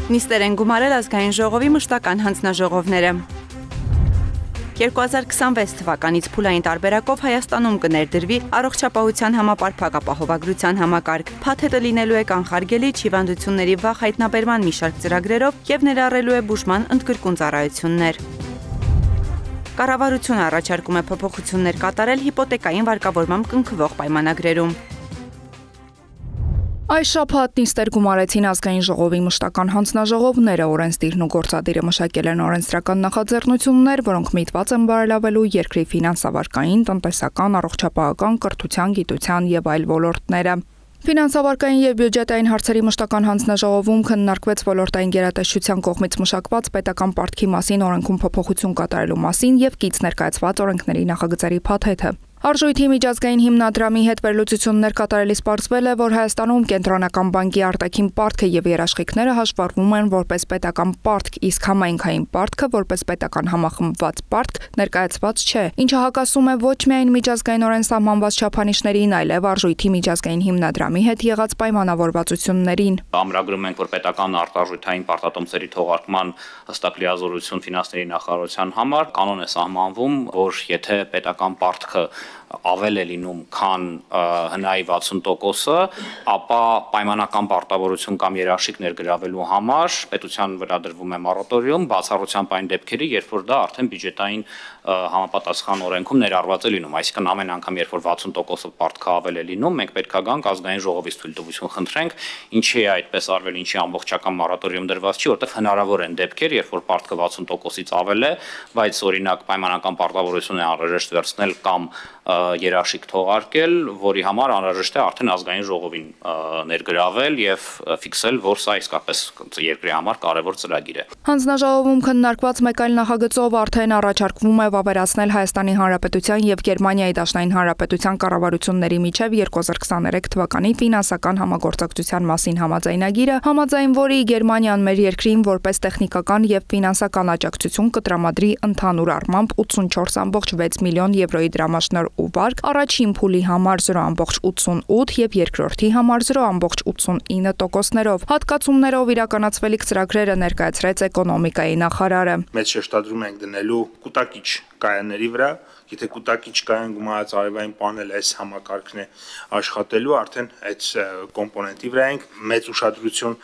Նիստեր են գումարել ազգային ժողովի մշտական հանձնաժողովները։ 2026 թվականից փուլային տարբերակով Հայաստանում կներդրվի առողջապահության համապարփակ ապահովագրության համակարգ։ Փաթեթը լինելու է կանխարգելիչ հիվանդությունների վաղ հայտնաբերման մի շարք ծրագրերով եւ ներառելու է բուժման ընդգրկուն ծառայություններ։ Կառավարությունը առաջարկում է փոփոխություններ կատարել հիպոթեկային վարկավորմամբ կնքվող պայմանագրերում։ Այս շաբաթ նիստեր գումարեցին ազգային ժողովի մշտական հանձնաժողովները, օրենսդիրն ու գործադիրը մշակել են օրենսդրական նախաձեռնություններ, որոնք միտված են բարելավելու երկրի ֆինանսավարկային, տնտեսական, առողջապահական, կրթության, գիտության եւ այլ ոլորտները։ Ֆինանսավարկային եւ բյուջետային հարցերի մշտական հանձնաժողովում քննարկվեց ոլորտային գերատեսչության կողմից մշակված պետական պարտքի մասին օրենքում փոփոխություն կատարելու մասին եւ կից ներկայացված օրենքների նախագծերի փաթեթը։ Արժույթի միջազգային հիմնադրամի հետ վերլուծություններ կատարելիս պարզվել է, որ Հայաստանում կենտրոնական բանկի արտաքին պարտքը եւ երաշխիքները հաշվառվում են որպես պետական պարտք, իսկ համայնքային պարտքը որպես պետական համախմբված պարտք ներկայացված չէ, ինչը հակասում է ոչ միայն միջազգայինորեն սահմանված չափանիշներին, այլև Արժույթի միջազգային հիմնադրամի հետ եղած պայմանավորվածություններին։ Ամրագրում ենք, որ պետական արտարժույթային պարտատոմսերի թողարկման հստակ լիազորություն ֆինանսների նախարարության համար կանոն է սահմանվում, որ եթե պետական պարտքը ավել է լինում, քան հնայի 60%-ը, ապա պայմանական պարտավորություն կամ երաշխիք ներգրավելու համար պետության վրա դրվում է մորատորիում, բացառությամբ այն դեպքերի, երբ որ դա արդեն բյուջետային համապատասխան օրենքում ներառված է լինում, այսինքն ամեն անգամ, երբ որ 60%-ով պարտքը ավել է լինում, մենք պետք է գանք ազգային ժողովից թույլտվություն խնդրենք, ինչի է այդպես արվել, ինչի ամբողջական մորատորիում դրված չի, որտեղ հնարավոր են դեպքեր, երբ որ պարտքը 60%-ից ավել է, բայց օրինակ պայմանական պարտավորություն է անհրաժեշտ վերցնել կամ երաշխիք թողարկել, որի համար անհրաժեշտ է արդեն ազգային ժողովին ներգրավել եւ ֆիքսել, որ սա իսկապես երկրի համար կարևոր ծրագիր է։ Հանձնաժողովում քննարկված մեկ այլ նախագծով արդեն առաջարկվում է վավերացնել Հայաստանի Հանրապետության եւ Գերմանիայի Դաշնային Հանրապետության կառավարությունների միջև 2023 թվականի ֆինանսական համագործակցության մասին համաձայնագիրը, համաձայն որի Գերմանիան մեր երկրին որպես տեխնիկական եւ ֆինանսական աջակցություն կտրամադրի ընդհանուր առմամբ 84.6 միլիոն եվրոյի դրամաշնոր ու վարկ, առաջին փուլի համար 0.88 եւ երկրորդի համար 0.89%-ներով։ Հատկացումներով իրականացվելիք ծրագրերը ներկայացրեց էկոնոմիկայի նախարարը։ Մեծ շեշտադրում ենք դնելու կուտակիչ կայանների վրա, եթե կուտակիչ կայան գումարած արևային պանելը այս համակարգն է աշխատելու, արդեն այդ կոմպոնենտի վրա ենք մեծ ուշադրություն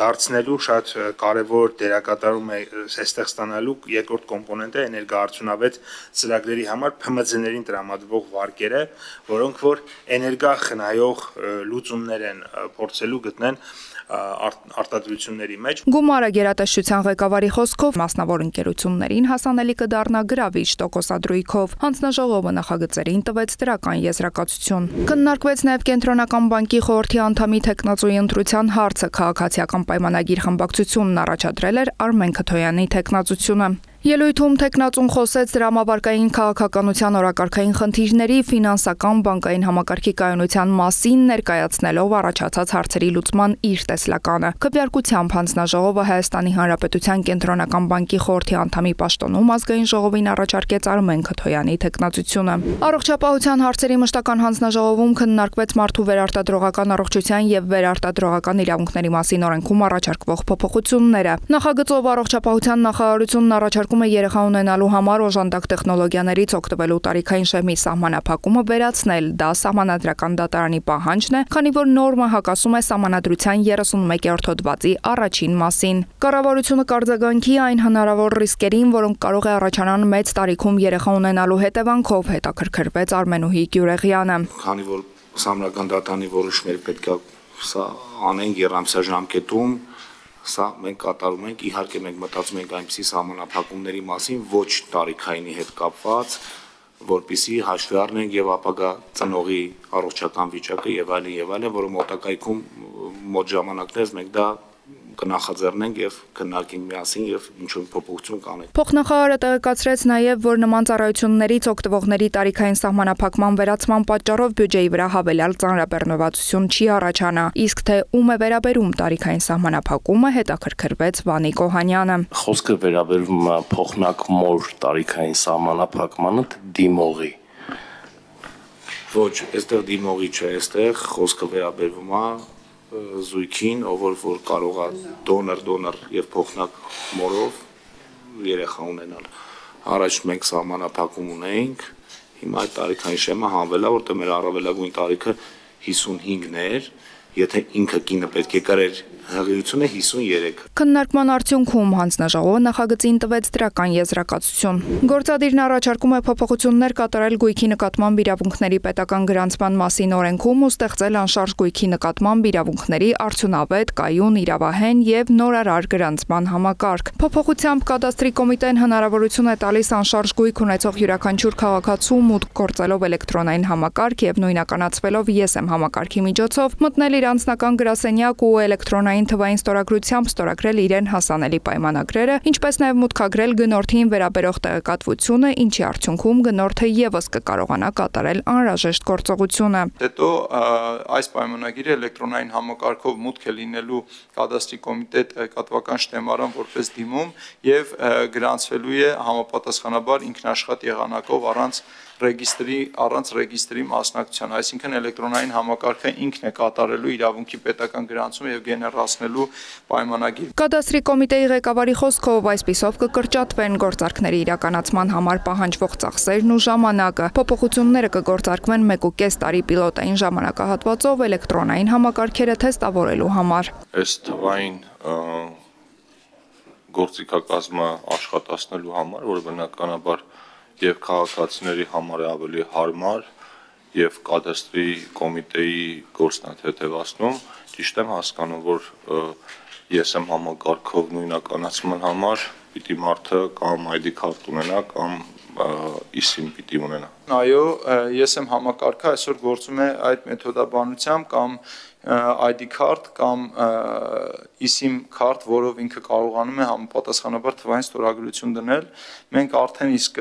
դարձնելու, շատ կարևոր դերակատարում է այստեղ ստանալու երկրորդ կոմպոնենտը էներգոարդյունավետ ծրագրերի համար ՓՄԶ-ներին տրամադրվող վարկերը, որոնք որ էներգախնայող լուծումներ են փորձելու գտնեն արտադրությունների մեջ։ Գումարը գերատեսչության ղեկավարի խոսքով մասնավոր ընկերություններին հասանելի կդառնա գրավիչ տոկոսադրույքով։ Հանձնաժողովը նախագծերին տվեց դրական եզրակացություն։ Քննարկվեց նաև կենտրոնական բանկի խորհրդի անդամի թեկնածուի ընտրության հարցը, քաղաքացիական պայմանագիր խմբակցությունն առաջադրել էր Արմեն Քթոյանի թեկնածությունը։ Ելույթում թեկնածուն խոսեց դրամավարկային քաղաքականության օրակարգային խնդիրների, ֆինանսական բանկային համակարգի կայունության մասին, ներկայացնելով առաջացած հարցերի լուծման իր տեսլականը։ Քվեարկությամբ հանձնաժողովը Հայաստանի Հանրապետության կենտրոնական բանկի խորհրդի անդամի պաշտոնում ազգային ժողովին առաջարկեց Արմեն Քթոյանի թեկնածությունը։ Առողջապահության հարցերի մշտական հանձնաժողովում քննարկվեց մարդու վերարտադրողական առողջության եւ վերարտադրողական իրավունքների մասին օրենքում առաջարկվող փոփոխությունները։ Նախագծով առողջապահության նախարարությունն առաջարկում է երեխա ունենալու համար օժանդակ տեխնոլոգիաներից օգտվելու տարիքային շեմի սահմանափակումը վերացնել, դա սահմանադրական դատարանի պահանջն է, քանի որ նորմը հակասում է սահմանադրության 31-րդ հոդվածի առաջին մասին։ Կառավարությունը կարձագանքի այն հնարավոր ռիսկերին, որոնք կարող է առաջանան մեծ տարիքում երեխա ունենալու հետևանքով, հետաքրքրվեց Արմենուհի Գյուրեղյանը։ Քանի որ սահմանադրական դատարանի որոշումները պետք է սա անեն երամսյա ժամկետում, սա մենք կատարում ենք, իհարկե մենք մտածում ենք այնպիսի սահմանափակումների մասին, ոչ տարիքայինի հետ կապված, որպեսզի հաշվի առնենք եւ ապագա ծնողի առողջական վիճակը եւ այլն, որը մոտակայքում մոտ ժամանակներս մենք դա կնախաձեռնենք եւ քննարկենք միասին եւ ինչ-որ փոփոխություն կանենք։ Փոխնախարարը տեղեկացրեց նաեւ, որ նման ծառայություններից օգտվողների տարիքային սահմանափակման վերացման պատճառով բյուջեի վրա հավելյալ ծանրաբեռնվածություն չի առաջանա, իսկ թե ում է վերաբերում տարիքային սահմանափակումը, հետաքրքրվեց Վանիկ Օհանյանը։ Խոսքը վերաբերում է փոխնակ-մոր տարիքային սահմանափակմանը դիմողի։ Ոչ, այստեղ դիմողի չէ, այստեղ խոսքը վերաբերվում է զույգին, ով որ կարող է դոնոր եւ փոխնակ մորով երեխա ունենալ։ Առաջ մենք սահմանափակում ունեինք, հիմա այդ տարիքային շեմը հանվել է, որտեղ մեր առավելագույն տարիքը 55-ն էր, եթե ինքը կինը պետք է կրեր հղիությունը 53։ Քննարկման արդյունքում հանձնաժողովը նախագծին տվեց դրական եզրակացություն։ Գործադիրն առաջարկում է փոփոխություններ կատարել գույքի նկատմամբ իրավունքների պետական գրանցման մասին օրենքում ու ստեղծել անշարժ գույքի նկատմամբ իրավունքների արդյունավետ, կայուն, իրավահեն եւ նորարար գրանցման համակարգ։ Փոփոխությամբ կադաստրի կոմիտեն հնարավորություն է տալիս անշարժ գույք ունեցող յուրաքանչյուր քաղաքացու մուտք գործելով էլեկտրոնային համակարգ եւ նույնականացվելով ESM համակարգի միջոցով մտնել իր անձնական գրասենյակ ու էլեկտրոնային թվային ստորագրությամբ ստորագրել իրեն հասանելի պայմանագրերը, ինչպես նաև մուտքագրել գնորդին վերաբերող տեղեկատվությունը, ինչի արդյունքում գնորդը եւս կկարողանա կատարել անհրաժեշտ գործողությունը։ Հետո այս պայմանագիրը էլեկտրոնային համակարգով մուտք է լինելու կադաստրի կոմիտե տեղեկատվական շտեմարան որպես դիմում եւ գրանցվելու է համապատասխանաբար ինքնաշխատ եղանակով առանց ռեգիստրի մասնակցության, այսինքն էլեկտրոնային համակարգը ինքն է կատարելու իրավունքի պետական գրանցումը եւ գեներացնելու պայմանագիր։ Կադաստրի կոմիտեի ղեկավարի խոսքով այսպիսով կկրճատվեն գործարքների իրականացման համար պահանջվող ծախսերն ու ժամանակը։ Փոփոխությունները կգործարկվեն 1.5 տարի պիլոտային ժամանակահատվածով էլեկտրոնային համակարգերը թեստավորելու համար։ Այս թվային գործիքակազմը աշխատացնելու համար, որը բնականաբար եւ քաղաքացիների համար է ավելի հարմար եւ կադաստրի կոմիտեի գործն է թեթևացնում, ճիշտ եմ հասկանում, որ ESM համակարգով նույնականացման համար պիտի մարդը կամ ID քարտ ունենա կամ eSIM պիտի ունենա։ Այո, ESM համակարգը այսօր գործում է այդ մեթոդաբանությամբ կամ ID քարտ կամ eSIM քարտ, որով ինքը կարողանում է համապատասխանաբար թվային ստորագրություն դնել։ Մենք արդեն իսկ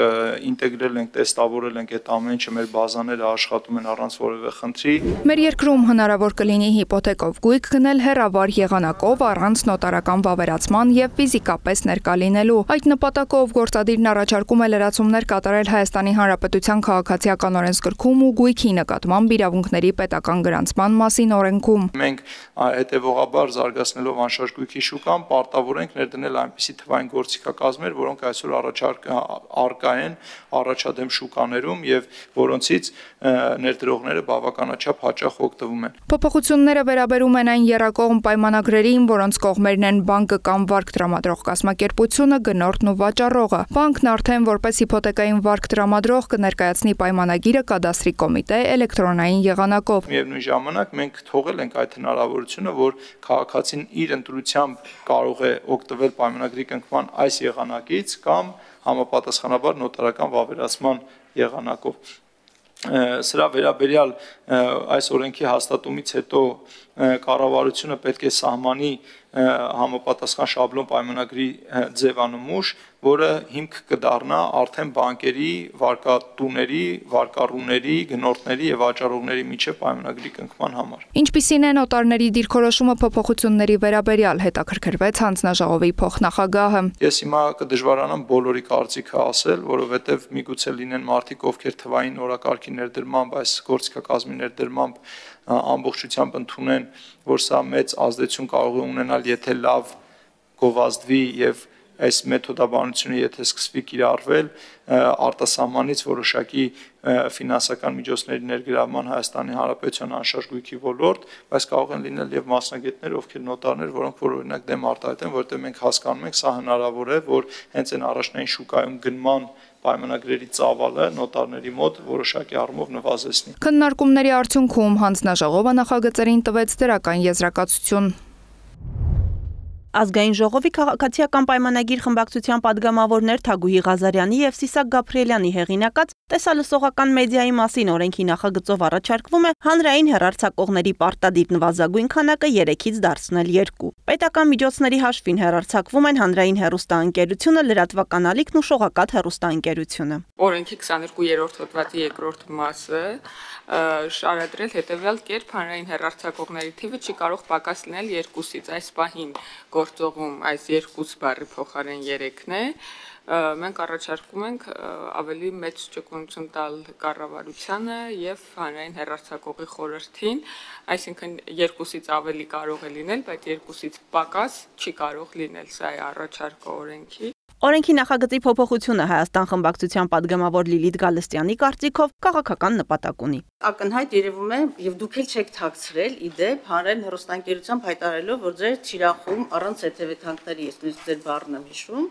ինտեգրել ենք, տեստավորել ենք այդ ամեն ինչը, մեր բազաները աշխատում են առանց որևէ խնդրի։ Մեր երկրում հնարավոր կլինի հիպոթեկով գույք գնել հեռավար եղանակով առանց նոտարական վավերացման եւ ֆիզիկապես ներկա լինելու։ Այդ նպատակով գործադիրն առաջարկում է լրացումներ կատարել Հայաստանի Հանրապետության քաղաքացիական օրենսգրքում ու գույքի նկատմամբ իրավունքների պետական գրանցման մասին օրենքում։ Մենք հետևողաբար զարգացնելով անշարժ գույքի շուկան պարտավոր ենք ներդնել այնպիսի թվային գործիքակազմեր, որոնք այսօր առկա են առաջադեմ շուկաներում եւ որոնցից ներդրողները բավականաչափ հաճախ օգտվում են։ Փոփոխությունները վերաբերում են այն եռակողմ պայմանագրերին, որոնց կողմերն են բանկը կամ վարկ տրամադրող կազմակերպությունը, գնորդն ու վաճառողը։ Բանկն արդեն որպես հիփոթեկային վարկ տրամադրող կներկայացնի պայմանագիրը կադաստրի կոմիտե էլեկտրոնային եղանակով։ Միևնույն ժամանակ մենք թողել ենք այդ հնարավորությունը, որ քաղաքացին իր ընտրությամբ կարող է օգտվել պայմանագրի կնքման այս եղանակից կամ համապատասխանաբար նոտարական վավերացման եղանակով։ Սրա վերաբերյալ այս օրենքի հաստատումից հետո կառավարությունը պետք է սահմանի համապատասխան շաբլոն պայմանագրի ձևանմուշ, որը հիմք կդառնա արդեն բանկերի, վարկատուների, վարկառուների, գնորդների եւ վաճառողների միջև պայմանագրի կնքման համար։ Ինչպիսին է նոտարների դիրքորոշումը փոփոխությունների վերաբերյալ, հետաքրքրվեց հանձնաժողովի փոխնախագահը։ Ես հիմա կդժվարանամ բոլորի կարծիքը ասել, որովհետեւ միգուցե լինեն մարդիկ, ովքեր թվային օրակարգի ներդրմամբ, այս գործիքակազմի ներդրմամբ ամբողջությամբ ընդունեն, որ սա մեծ ազդեցություն կարող է ունենալ, եթե լավ գովազդվի եւ այս մեթոդաբանությունը եթե սկսվի կիրառվել արտասահմանից որոշակի ֆինանսական միջոցների ներգրավման Հայաստանի Հանրապետության անշարժ գույքի ոլորտ, բայց կարող են լինել եւ մասնագետներ, ովքեր նոտարներ, որոնք որ օրինակ դեմ արտահայտեն, որտեղ մենք հասկանում ենք, սա հնարավոր է, որ հենց այն առաջնային շուկայում գնման պայմանագրերի ծավալը նոտարների մոտ որոշակի առումով նվազեցնի։ Քննարկումների արդյունքում հանձնաժողովը նախագծերին տվեց դրական եզրակացություն։ Ազգային ժողովի քաղաքացիական պայմանագիր խմբակցության падգամավորներ Թագուհի Ղազարյանի եւ Սիսակ Գաբրիելյանի հեղինակած տեսալսողական մեդիայի մասին օրենքի նախագծով առաջարկվում է հանրային հեռարձակողների պարտադիր նվազագույն քանակը 3-ից դարձնել 2։ Պետական միջոցների հաշվին հեռարձակվում են հանրային հեռուստաընկերությունը, լրատվական ալիքն ու շողակաթ հեռուստաընկերությունը։ Օրենքի 22-րդ հոդվածի 2-րդ մասը շարադրել հետևյալ կերպ հանրային հեռարձակողների թիվը չի կարող պակաս լինել 2-ից։ Այս պահին գործողում այս 2 բառի փոխարեն 3-ն է, մենք առաջարկում ենք ավելի մեծ ճկունություն տալ կառավարությանը եւ հանրային հեռարձակողի խորհրդին, այսինքն 2-ից ավելի կարող է լինել, բայց 2-ից պակաս չի կարող լինել, սա է առաջարկը օրենքի։ Օրենքի նախագծի փոփոխությունը Հայաստան խմբակցության падգամավոր Լիլիթ Գալստյանի կարծիքով քաղաքական նպատակ ունի։ Ակնհայտ երևում է եւ դուք էլ չեք թաքցրել իդեպ հանրային հեռուստաընկերությամբ հայտարարելով, որ ձեր թիրախում առանց հետևեթանքների, ես նույնիսկ ձեր բառն եմ հիշում,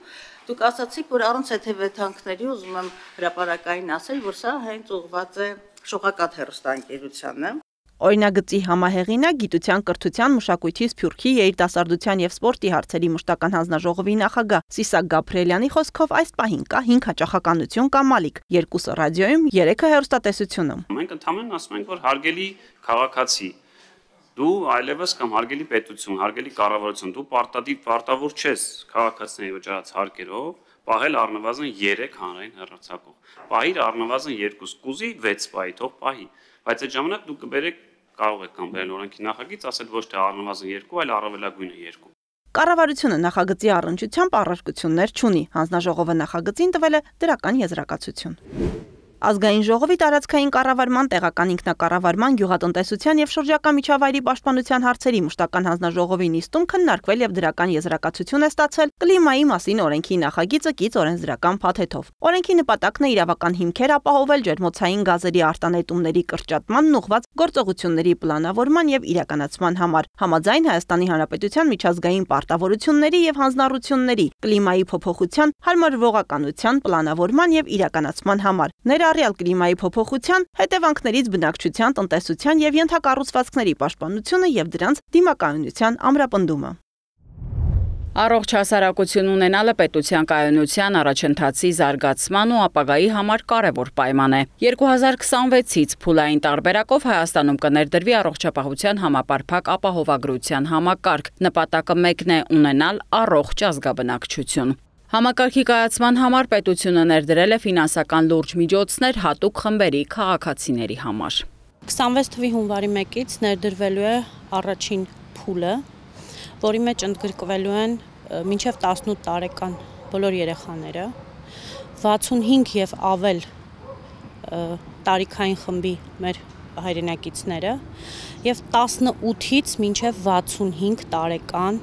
դուք ասացիք, որ առանց հետևեթանքների ուզում եմ հրապարակային ասել, որ սա հենց ուղղված է շողակաթ հեռուստաընկերությանը։ Օրինագծի համահեղինակ Գիտության, կրթության, մշակույթի, սփյուռքի, երիտասարդության եւ սպորտի հարցերի մշտական հանձնաժողովի նախագահ Սիսակ Գաբրելյանի խոսքով այս պահին կա 5 հաճախականություն կամ ալիք, 2-ը ռադիոյում, 3-ը հեռուստատեսությունում։ Մենք ընդհանրապես ասում ենք, որ հարգելի քաղաքացի, դու այլևս կամ հարգելի պետություն, հարգելի կառավարություն, դու պարտավոր չես քաղաքացիների վճարած հարկերով պահել առնվազն 3 հանրային հեռարձակող։ Պահիր առնվազն 2, կուզի 6 պահի, թող պահի, բայց այդ ժամանակ դու կբերեք, կարող եք կամ բերել օրենքի նախագիծ, ասել ոչ թե առնվազն 2, այլ առավելագույնը 2։ Կառավարությունը նախագծի առնչությամբ առարկություններ չունի, հանձնաժողովը նախագծին տվել է դրական եզրակացություն։ Ազգային ժողովի տարածքային կառավարման, տեղական ինքնակառավարման, գյուղատնտեսության եւ շրջակա միջավայրի պաշտպանության հարցերի մշտական հանձնաժողովի նիստում քննարկվել եւ դրական եզրակացություն է ստացել կլիմայի մասին օրենքի նախագիծը կից օրենսդրական փաթեթով։ Օրենքի նպատակն է իրավական հիմքեր ապահովել ջերմոցային գազերի արտանետումների կրճատմանն ուղղված գործողությունների պլանավորման եւ իրականացման համար, համաձայն Հայաստանի Հանրապետության միջազգային պարտավորությունների եւ հանձնառությունների, կլիմայի փոփոխության, հարմարվողականության, պլանավորման եւ իրականացման համար։ Ներառյալ կլիմայի փոփոխության, հետևանքներից բնակչության, տնտեսության եւ ենթակառուցվածքների պաշտպանությունը եւ դրանց դիմակայունության ամրապնդումը։ Առողջ հասարակություն ունենալը պետության կայունության առաջընթացի զարգացման ու ապագայի համար կարևոր պայման է։ 2026-ից փուլային տարբերակով Հայաստանում կներդրվի առողջապահության համապարփակ ապահովագրության համակարգ։ Նպատակը մեկն է ունենալ առողջ ազգաբնակչություն։ Համակարգի կայացման համար պետությունը ներդրել է ֆինանսական լուրջ միջոցներ հատուկ խմբերի քաղաքացիների համար։ 26 թվականի հունվարի 1-ից ներդրվելու է առաջին փուլը, որի մեջ ընդգրկվելու են մինչև 18 տարեկան բոլոր երեխաները, 65 եւ ավել տարիքային խմբի մեր հայրենակիցները եւ 18-ից մինչև 65 տարեկան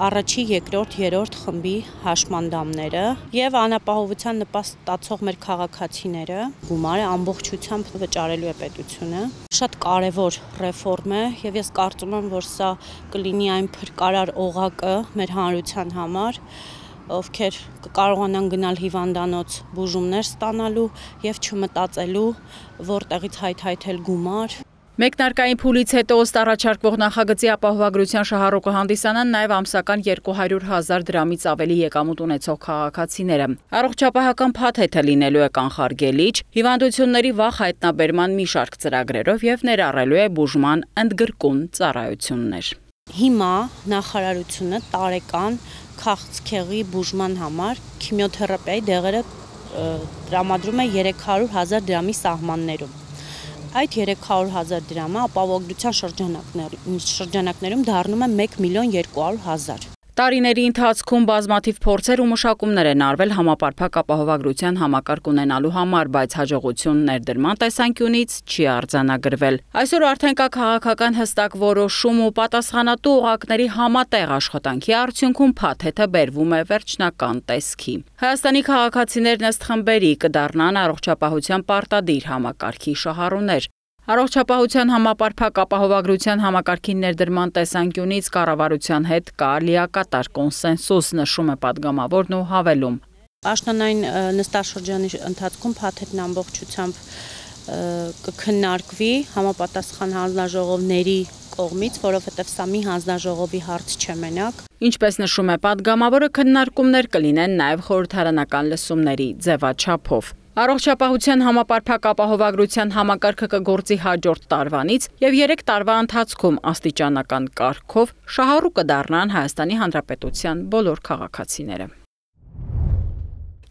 առաջի, երկրորդ, երրորդ խմբի հաշմանդամները եւ անապահովության նպաստ ստացող մեր քաղաքացիները գումարը ամբողջությամբ վճարելու է պետությունը։ Շատ կարևոր ռեֆորմ է եւ ես կարծում եմ, որ սա կլինի այն փրկարար օղակը մեր հանրության համար, ովքեր կկարողանան գնալ հիվանդանոց բուժումներ ստանալու եւ չմտածելու որտեղից հայթայթել գումար։ Մեկնարկային փուլից հետո ըստ առաջարկվող նախագծի ապահովագրության շահառուկը հանդիսանան նաև ամսական 200,000 դրամից ավելի եկամուտ ունեցող քաղաքացիները։ Առողջապահական փաթեթը լինելու է կանխարգելիչ, հիվանդությունների վաղ հայտնաբերման մի շարք ծրագրերով եւ ներառելու է բուժման ընդգրկուն ծառայություններ։ Հիմա նախարարությունը տարեկան քաղցկեղի բուժման համար քիմիոթերապիայի դեղերը տրամադրում է 300,000 դրամի սահմաններում։ Այդ 300,000 դրամը ապահովագրության շրջանակներում դառնում է 1,200,000։ Տարիների ընթացքում բազմաթիվ փորձեր ու մշակումներ են արվել համապարփակ ապահովագրության համակարգ ունենալու համար, բայց հաջողություն ներդրման տեսանկյունից չի արձանագրվել։ Այսօր արդեն կա քաղաքական հստակ որոշում ու պատասխանատու օղակների համատեղ աշխատանքի արդյունքում փաթեթը բերվում է վերջնական տեսքի։ Հայաստանի քաղաքացիներն ըստ խմբերի կդառնան առողջապահության պարտադիր համակարգի շահառուներ։ Առողջապահության համապարփակ ապահովագրության համակարգի ներդրման տեսանկյունից կառավարության հետ կա լիակատար կոնսենսուս, նշում է падգամավորն ու հավելում։ Աշնանային նստաշրջանի ընթացքում փաթեթն ամբողջությամբ կքննարկվի համապատասխան հանձնաժողովների կողմից, որովհետև սա մի հանձնաժողովի հարց չէ մենակ։ Ինչպես նշում է падգամավորը, քննարկումներ կլինեն նաև խորհրդարանական լսումների ձևաչափով։ Առողջապահության համապարփակ ապահովագրության համակարգը կգործի հաջորդ տարվանից եւ 3 տարվա ընթացքում աստիճանական կարգով շահառու կդառնան Հայաստանի Հանրապետության բոլոր քաղաքացիները։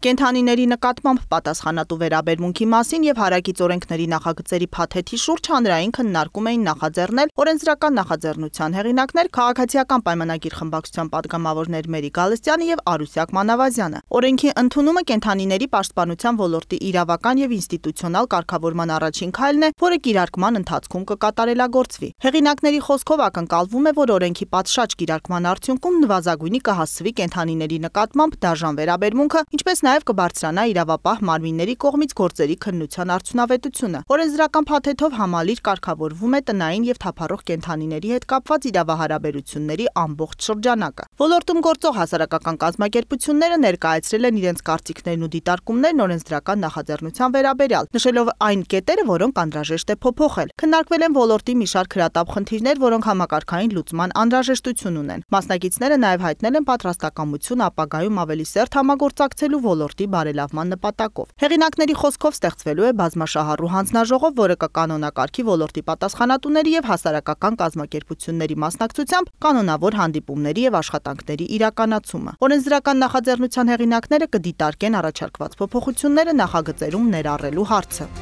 Կենդանիների նկատմամբ պատասխանատու վերաբերմունքի մասին եւ հարակից օրենքների նախագծերի փաթեթի շուրջ հանրային քննարկում էին նախաձեռնել օրենսդրական նախաձեռնության հեղինակներ քաղաքացիական պայմանագիր խմբակցության падգամավորներ Մերի Գալստյանը եւ Արուսյակ Մանավազյանը։ Օրենքի ընդունումը կենդանիների պաշտպանության ոլորտի իրավական եւ ինստիտուցիոնալ կարգավորման առաջին քայլն է, որը կիրարկման ընթացքում կկատարելագործվի։ Հեղինակների խոսքով ակնկալվում է, որ օրենքի պատշաճ կիրարկման արդյունքում նվազագույնի կհասցվի կենդանիների նկատմամբ դաժան վերաբերմունքը, ինչպես նաեւ կբարձրանա իրավապահ մարմինների կողմից գործերի քննության արդյունավետությունը։ Օրենսդրական փաթեթով համալիր կարգավորվում է տնային եւ թափառող կենդանիների հետ կապված իրավահարաբերությունների ամբողջ շրջանակը։ Ոլորտում գործող հասարակական կազմակերպությունները ներկայացրել են իրենց կարծիքներն ու դիտարկումներն օրենսդրական նախաձեռնության վերաբերյալ, նշելով այն կետերը, որոնք անհրաժեշտ է փոփոխել։ Քննարկվել են ոլորտի մի շարք հրատապ խնդիրներ, որոնք համակարգային լուծման անհրաժեշտություն ունեն։ Մասնակիցները նաեւ հայտնել են պատրաստակամություն ապագայում ավելի սերտ համագործակցելու ոլորտի բարելավման նպատակով։ Հեղինակների խոսքով ստեղծվելու է բազմաշահառու հանձնաժողով, որը կկանոնակարգի ոլորտի պատասխանատուների եւ հասարակական կազմակերպությունների մասնակցությամբ կանոնավոր հանդիպումների եւ աշխատանքների իրականացումը։ Օրենսդրական նախաձեռնության հեղինակները կդիտարկեն առաջարկված փոփոխությունները նախագծերում ներառելու հարցը։